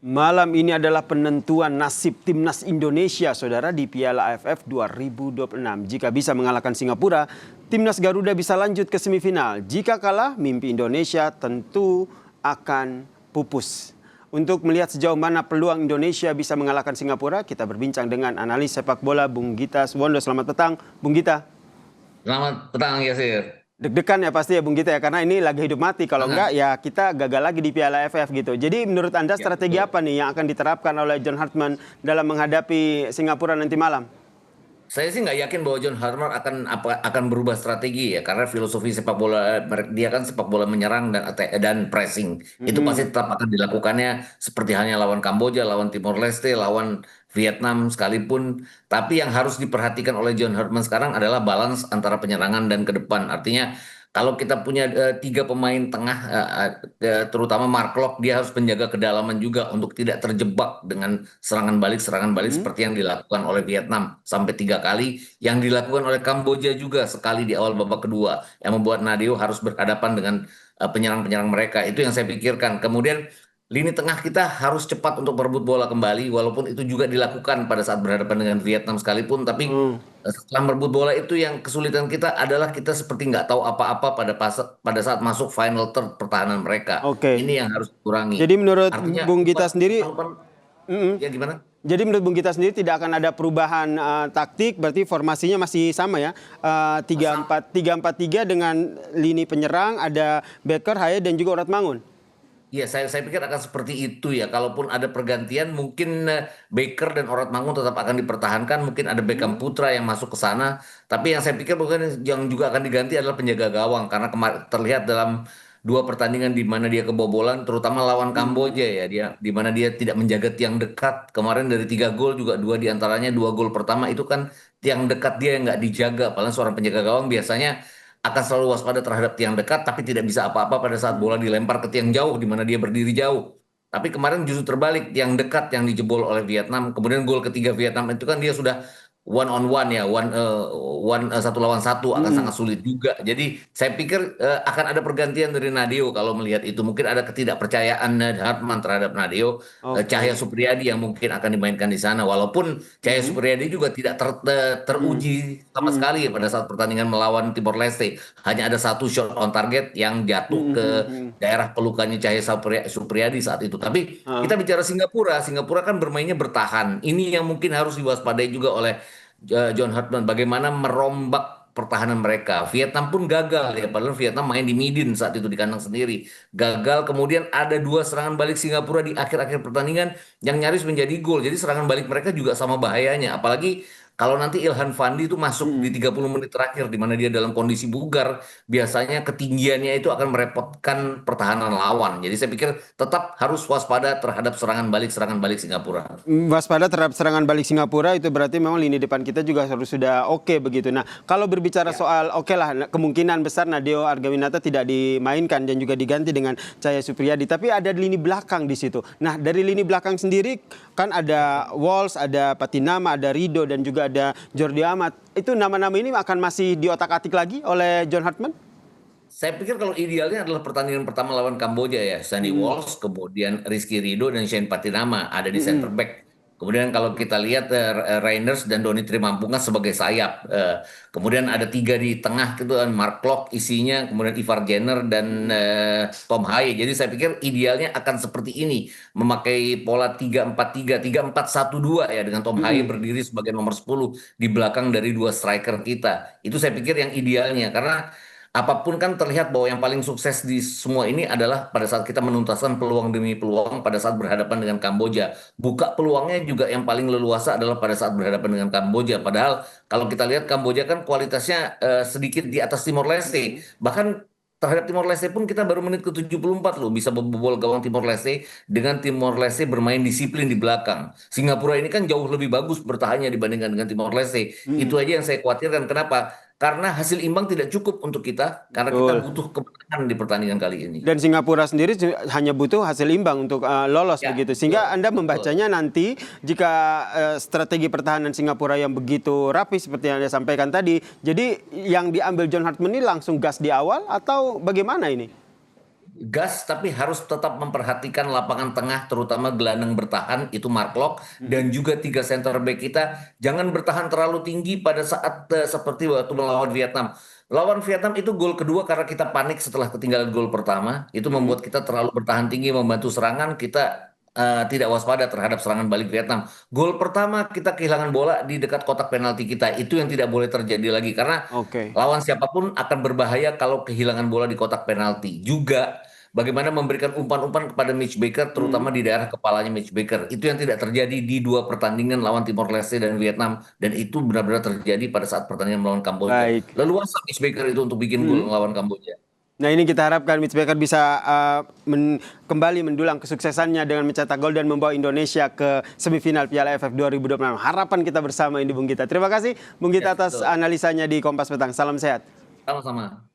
Malam ini adalah penentuan nasib timnas Indonesia, saudara, di Piala AFF 2026. Jika bisa mengalahkan Singapura, timnas Garuda bisa lanjut ke semifinal. Jika kalah, mimpi Indonesia tentu akan pupus. Untuk melihat sejauh mana peluang Indonesia bisa mengalahkan Singapura, kita berbincang dengan analis sepak bola Bung Gita Suwondo. Selamat petang, Bung Gita. Selamat petang, Yasir. Deg-degan ya pasti ya Bung Gita ya, karena ini lagi hidup mati. Kalau enggak Sangat. ya kita gagal lagi di Piala AFF gitu. Jadi menurut Anda Ya, strategi betul. apa nih yang akan diterapkan oleh John Hartman dalam menghadapi Singapura nanti malam? Saya sih nggak yakin bahwa John Hartman akan berubah strategi ya, karena filosofi sepak bola dia kan sepak bola menyerang dan pressing. Itu Mm-mm. pasti tetap akan dilakukannya seperti halnya lawan Kamboja, lawan Timor Leste, lawan Vietnam sekalipun. Tapi yang harus diperhatikan oleh John Hartman sekarang adalah balance antara penyerangan dan ke depan. Artinya kalau kita punya tiga pemain tengah, terutama Mark Locke, dia harus menjaga kedalaman juga untuk tidak terjebak dengan serangan balik Mm-mm. seperti yang dilakukan oleh Vietnam sampai 3 kali, yang dilakukan oleh Kamboja juga sekali di awal babak kedua, yang membuat Nadeo harus berhadapan dengan penyerang-penyerang mereka. Itu yang saya pikirkan. Kemudian lini tengah kita harus cepat untuk merebut bola kembali, walaupun itu juga dilakukan pada saat berhadapan dengan Vietnam sekalipun. Tapi Mm. setelah merebut bola itu, yang kesulitan kita adalah kita seperti nggak tahu apa-apa pada saat masuk final third pertahanan mereka. Oke. Ini yang harus Jadi dikurangi. menurut Artinya Bung Gita sendiri, mm-mm. ya gimana? Jadi menurut Bung Gita sendiri tidak akan ada perubahan taktik, berarti formasinya masih sama ya, Sam- 3-4-3 dengan lini penyerang ada Becker, Haye dan juga Mangun. Iya, saya pikir akan seperti itu ya. Kalaupun ada pergantian, mungkin Baker dan Mangun tetap akan dipertahankan. Mungkin ada Beckham Mm. Putra yang masuk ke sana. Tapi yang saya pikir bukan yang juga akan diganti adalah penjaga gawang. Karena terlihat dalam dua pertandingan di mana dia kebobolan, terutama lawan Kamboja ya. Di mana dia tidak menjaga tiang dekat. Kemarin dari 3 gol juga dua diantaranya, 2 gol pertama itu kan tiang dekat dia yang nggak dijaga. Padahal seorang penjaga gawang biasanya akan selalu waspada terhadap tiang dekat, tapi tidak bisa apa-apa pada saat bola dilempar ke tiang jauh di mana dia berdiri jauh. Tapi kemarin justru terbalik, tiang dekat yang dijebol oleh Vietnam. Kemudian gol ketiga Vietnam itu kan dia sudah one on one ya, satu lawan satu, akan Mm-mm. sangat sulit juga. Jadi saya pikir akan ada pergantian dari Nadeo kalau melihat itu. Mungkin ada ketidakpercayaan Hartman terhadap Nadeo, Cahya Oke. Supriyadi yang mungkin akan dimainkan di sana. Walaupun Cahya Mm-mm. Supriyadi juga tidak Mm-mm. teruji sama Mm-mm. sekali pada saat pertandingan melawan Timor Leste. Hanya ada satu shot on target yang jatuh ke Mm-mm. daerah pelukannya Cahya Supriyadi saat itu. Tapi Ah. kita bicara Singapura, Singapura kan bermainnya bertahan. Ini yang mungkin harus diwaspadai juga oleh John Hartman. Bagaimana merombak pertahanan mereka. Vietnam pun gagal ya, padahal Vietnam main di Midin saat itu di kandang sendiri. Gagal, kemudian ada dua serangan balik Singapura di akhir-akhir pertandingan yang nyaris menjadi gol. Jadi serangan balik mereka juga sama bahayanya. Apalagi kalau nanti Ilhan Fandi itu masuk di Mm-mm. 30 menit terakhir di mana dia dalam kondisi bugar, biasanya ketinggiannya itu akan merepotkan pertahanan lawan. Jadi saya pikir tetap harus waspada terhadap serangan balik Singapura. Waspada terhadap serangan balik Singapura itu berarti memang lini depan kita juga harus sudah oke begitu. Nah, kalau berbicara Ya. soal oke lah kemungkinan besar Nadeo Argawinata tidak dimainkan dan juga diganti dengan Cahya Supriyadi, tapi ada lini belakang di situ. Nah, dari lini belakang sendiri kan ada Walsh, ada Patinama, ada Rido dan juga ada Jordi Amat. Itu nama-nama ini akan masih diotak-atik lagi oleh John Hartman? Saya pikir kalau idealnya adalah pertandingan pertama lawan Kamboja ya, Sandy Mm-mm. Walsh, kemudian Rizky Ridho dan Shane Patinama ada di center Mm-mm. back. Kemudian kalau kita lihat Reinders dan Doni Trimampungas sebagai sayap. Kemudian ada tiga di tengah itu kan Mark Klok isinya, kemudian Ivar Jenner dan Mm-mm. Tom Haye. Jadi saya pikir idealnya akan seperti ini, memakai pola 3-4-3, 3-4-1-2 ya, dengan Tom Haye Mm-mm. berdiri sebagai nomor 10 di belakang dari dua striker kita. Itu saya pikir yang idealnya, karena apapun kan terlihat bahwa yang paling sukses di semua ini adalah pada saat kita menuntaskan peluang demi peluang pada saat berhadapan dengan Kamboja. Buka peluangnya juga yang paling leluasa adalah pada saat berhadapan dengan Kamboja. Padahal kalau kita lihat Kamboja kan kualitasnya sedikit di atas Timor Leste. Mm-mm. Bahkan terhadap Timor Leste pun kita baru menit ke 74 loh bisa membobol gawang Timor Leste dengan Timor Leste bermain disiplin di belakang. Singapura ini kan jauh lebih bagus bertahannya dibandingkan dengan Timor Leste. Itu Mm-mm. aja yang saya khawatirkan. Kenapa? Karena hasil imbang tidak cukup untuk kita, karena kita Betul. butuh kemenangan di pertandingan kali ini. Dan Singapura sendiri hanya butuh hasil imbang untuk lolos Ya, begitu. Sehingga betul, Anda betul. membacanya nanti jika strategi pertahanan Singapura yang begitu rapi seperti yang Anda sampaikan tadi. Jadi yang diambil John Hartman ini langsung gas di awal atau bagaimana ini? gas tapi harus tetap memperhatikan lapangan tengah terutama gelandang bertahan itu Mark Locke dan juga tiga center back kita jangan bertahan terlalu tinggi pada saat seperti waktu melawan Vietnam. Lawan Vietnam itu gol kedua karena kita panik setelah ketinggalan gol pertama itu Mhm. membuat kita terlalu bertahan tinggi membantu serangan kita tidak waspada terhadap serangan balik Vietnam. Gol pertama kita kehilangan bola di dekat kotak penalti kita itu yang tidak boleh terjadi lagi karena Oke. lawan siapapun akan berbahaya kalau kehilangan bola di kotak penalti. Juga bagaimana memberikan umpan-umpan kepada Mitch Baker, terutama Mhm. di daerah kepalanya Mitch Baker. Itu yang tidak terjadi di dua pertandingan lawan Timor Leste dan Vietnam. Dan itu benar-benar terjadi pada saat pertandingan melawan Kamboja. Baik. Leluasa Mitch Baker itu untuk bikin gol Mhm. melawan Kamboja. Nah, ini kita harapkan Mitch Baker bisa kembali mendulang kesuksesannya dengan mencetak gol dan membawa Indonesia ke semifinal Piala AFF 2026. Harapan kita bersama ini Bung Gita. Terima kasih Bung Ya, Gita atas betul. analisanya di Kompas Petang. Salam sehat. Sama-sama.